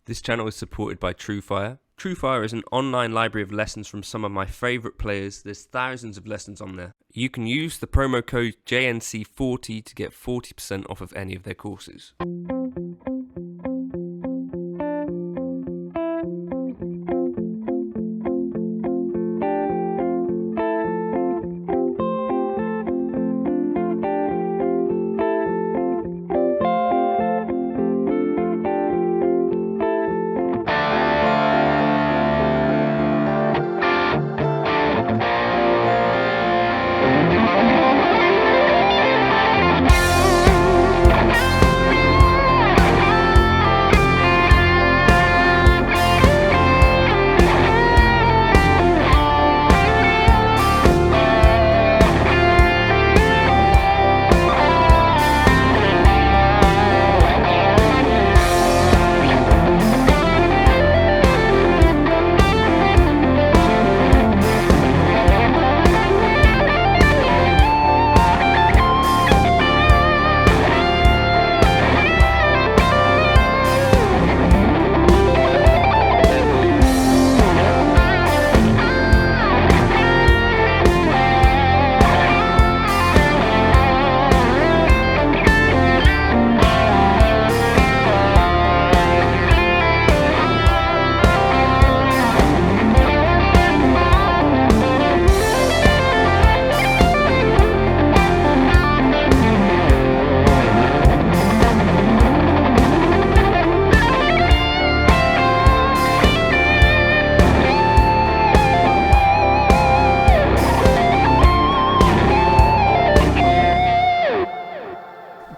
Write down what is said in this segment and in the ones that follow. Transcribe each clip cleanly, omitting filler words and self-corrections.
This channel is supported by TrueFire. TrueFire is an online library of lessons from some of my favourite players. There's thousands of lessons on there. You can use the promo code JNC40 to get 40% off of any of their courses.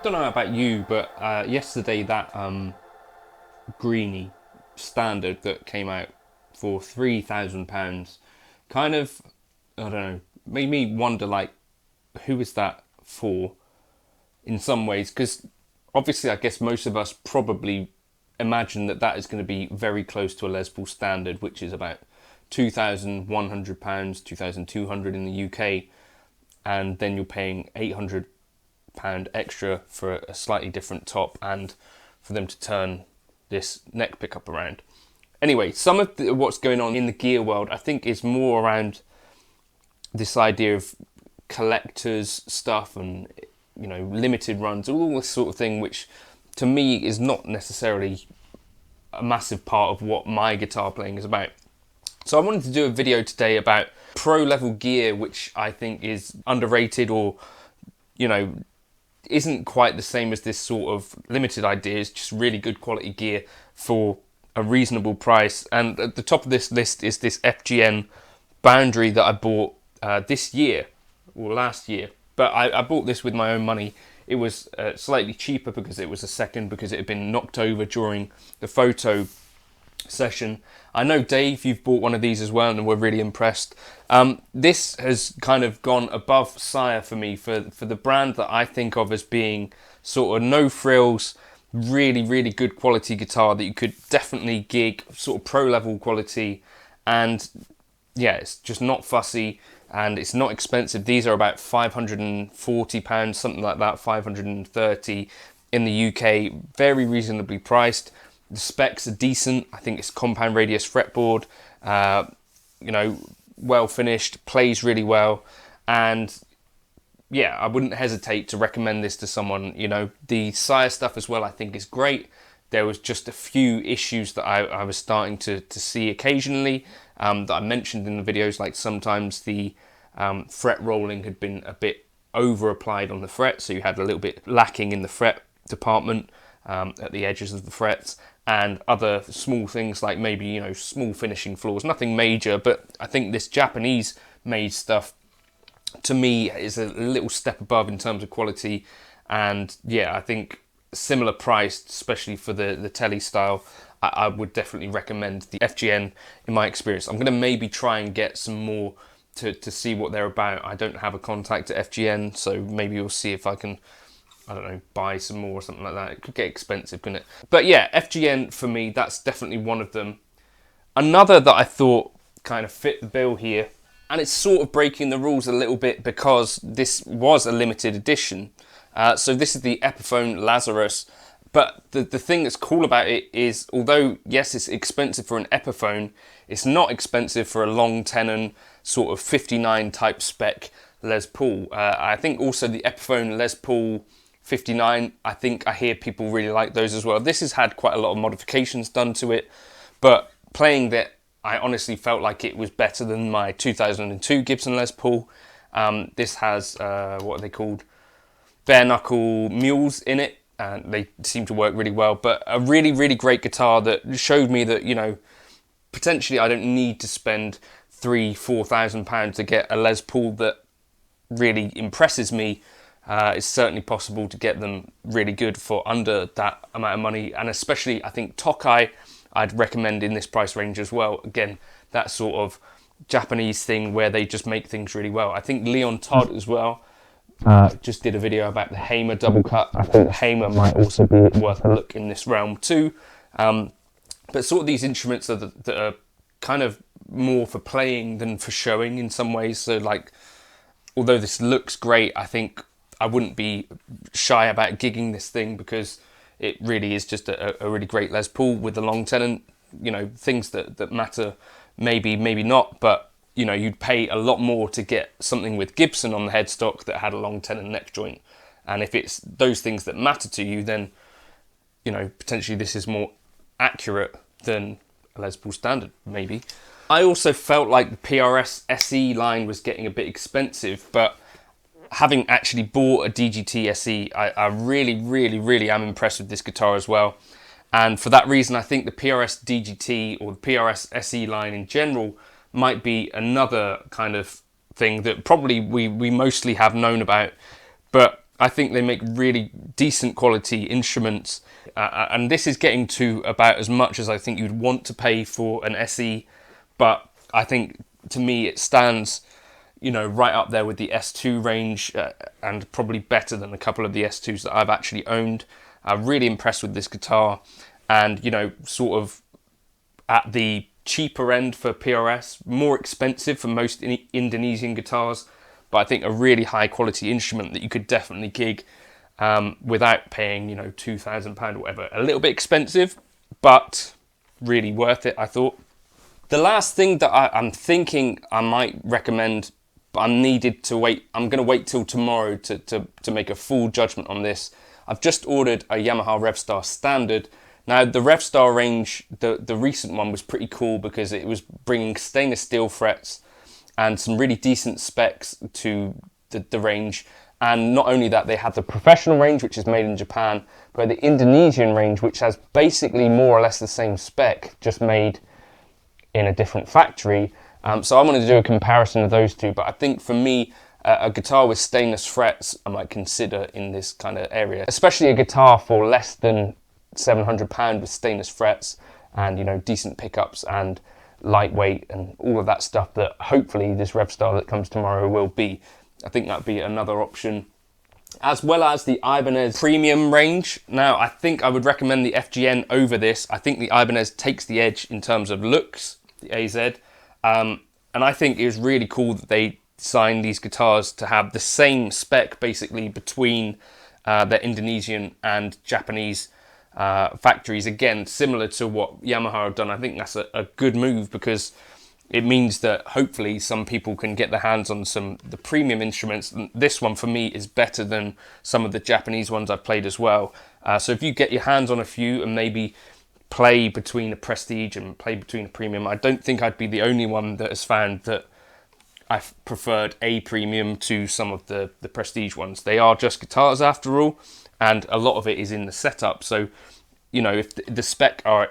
Don't know about you, but yesterday that greenie standard that came out for £3,000 kind of, I don't know, made me wonder, like, who is that for in some ways? Because obviously I guess most of us probably imagine that that is going to be very close to a Les Paul standard, which is about £2,100, £2,200 in the UK, and then you're paying £800 extra for a slightly different top and for them to turn this neck pickup around. Anyway, some of what's going on in the gear world I think is more around this idea of collectors stuff and, you know, limited runs, all this sort of thing, which to me is not necessarily a massive part of what my guitar playing is about. So I wanted to do a video today about pro level gear, which I think is underrated, or, you know, isn't quite the same as this sort of limited ideas, just really good quality gear for a reasonable price. And at the top of this list is this FGN Boundary that I bought this year, or last year, but I bought this with my own money. It was slightly cheaper because it was a second, because it had been knocked over during the photo session. I know, Dave, you've bought one of these as well and we're really impressed. This has kind of gone above Sire for me, for the brand that I think of as being sort of no frills, really, really good quality guitar that you could definitely gig, sort of pro level quality, and yeah, it's just not fussy and it's not expensive. These are about £540, something like that, 530 in the UK, very reasonably priced. The specs are decent. I think it's compound radius fretboard, you know, well finished, plays really well, and yeah, I wouldn't hesitate to recommend this to someone. You know, the Sire stuff as well I think is great. There was just a few issues that I was starting to see occasionally, that I mentioned in the videos, like sometimes the fret rolling had been a bit over applied on the fret, so you had a little bit lacking in the fret department at the edges of the frets, and other small things like maybe, you know, small finishing flaws, nothing major. But I think this Japanese made stuff to me is a little step above in terms of quality, and yeah, I think similar priced, especially for the Tele style, I would definitely recommend the FGN in my experience. I'm going to maybe try and get some more to see what they're about. I don't have a contact at FGN, so maybe we'll see if I can, I don't know, buy some more or something like that. It could get expensive, couldn't it? But yeah, FGN for me, that's definitely one of them. Another that I thought kind of fit the bill here, and it's sort of breaking the rules a little bit because this was a limited edition. So this is the Epiphone Lazarus But the thing that's cool about it is, although yes, it's expensive for an Epiphone, it's not expensive for a long tenon sort of 59 type spec Les Paul. I think also the Epiphone Les Paul 59, I think I hear people really like those as well. This has had quite a lot of modifications done to it, but playing that, I honestly felt like it was better than my 2002 Gibson Les Paul. This has, what are they called? Bare knuckle mules in it, and they seem to work really well. But a really, really great guitar that showed me that, you know, potentially I don't need to spend £3,000-4,000 to get a Les Paul that really impresses me. It's certainly possible to get them really good for under that amount of money, and especially I think Tokai I'd recommend in this price range as well. Again, that sort of Japanese thing where they just make things really well. I think Leon Todd as well just did a video about the Hamer double cut. I think the Hamer might also be worth a look in this realm too. But sort of these instruments that are kind of more for playing than for showing in some ways. So like, although this looks great, I think I wouldn't be shy about gigging this thing, because it really is just a really great Les Paul with the long tenon. You know, things that matter, maybe not, but you know, you'd pay a lot more to get something with Gibson on the headstock that had a long tenon neck joint. And if it's those things that matter to you, then, you know, potentially this is more accurate than a Les Paul standard, maybe. I also felt like the PRS SE line was getting a bit expensive, but having actually bought a DGT SE, I really am impressed with this guitar as well. And for that reason, I think the PRS DGT or the PRS SE line in general might be another kind of thing that probably we mostly have known about, but I think they make really decent quality instruments, and this is getting to about as much as I think you'd want to pay for an SE, but I think to me it stands, you know, right up there with the S2 range, and probably better than a couple of the S2s that I've actually owned. I'm really impressed with this guitar, and you know, sort of at the cheaper end for PRS, more expensive for most Indonesian guitars, but I think a really high quality instrument that you could definitely gig without paying, you know, £2,000 or whatever. A little bit expensive, but really worth it, I thought. The last thing that I'm thinking I might recommend, but I'm needed to wait. I'm going to wait till tomorrow to make a full judgment on this. I've just ordered a Yamaha Revstar Standard. Now the Revstar range, the recent one was pretty cool because it was bringing stainless steel frets and some really decent specs to the range. And not only that, they had the professional range, which is made in Japan, but the Indonesian range, which has basically more or less the same spec, just made in a different factory. So I wanted to do a comparison of those two, but I think for me, a guitar with stainless frets I might consider in this kind of area, especially a guitar for less than £700 with stainless frets and, you know, decent pickups and lightweight and all of that stuff that hopefully this Revstar that comes tomorrow will be. I think that'd be another option, as well as the Ibanez premium range. Now I think I would recommend the FGN over this. I think the Ibanez takes the edge in terms of looks, the AZ, and I think it was really cool that they designed these guitars to have the same spec basically between their Indonesian and Japanese factories. Again, similar to what Yamaha have done. I think that's a good move, because it means that hopefully some people can get their hands on the premium instruments. This one for me is better than some of the Japanese ones I've played as well. So if you get your hands on a few and maybe play between a Prestige and play between a premium, I don't think I'd be the only one that has found that I've preferred a premium to some of the Prestige ones. They are just guitars after all, and a lot of it is in the setup. So, you know, if the spec are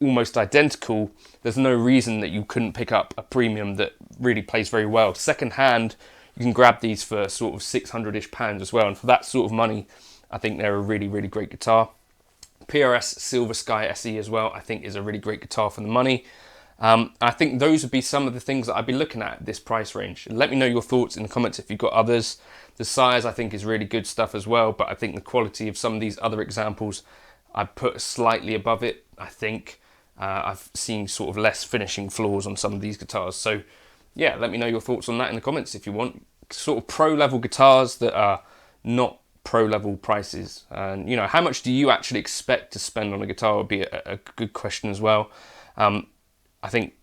almost identical, there's no reason that you couldn't pick up a premium that really plays very well. Second hand, you can grab these for sort of £600-ish as well, and for that sort of money, I think they're a really, really great guitar. PRS Silver Sky SE as well, I think is a really great guitar for the money. I think those would be some of the things that I'd be looking at this price range. Let me know your thoughts in the comments if you've got others. The size I think is really good stuff as well, but I think the quality of some of these other examples I'd put slightly above it. I think I've seen sort of less finishing flaws on some of these guitars. So yeah, let me know your thoughts on that in the comments if you want. Sort of pro level guitars that are not pro level prices. And you know, how much do you actually expect to spend on a guitar would be a good question as well. I think,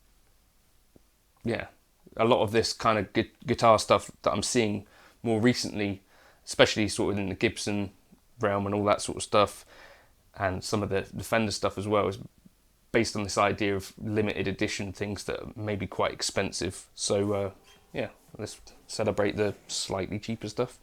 yeah, a lot of this kind of guitar stuff that I'm seeing more recently, especially sort of in the Gibson realm and all that sort of stuff, and some of the Fender stuff as well, is based on this idea of limited edition things that may be quite expensive. So yeah, let's celebrate the slightly cheaper stuff.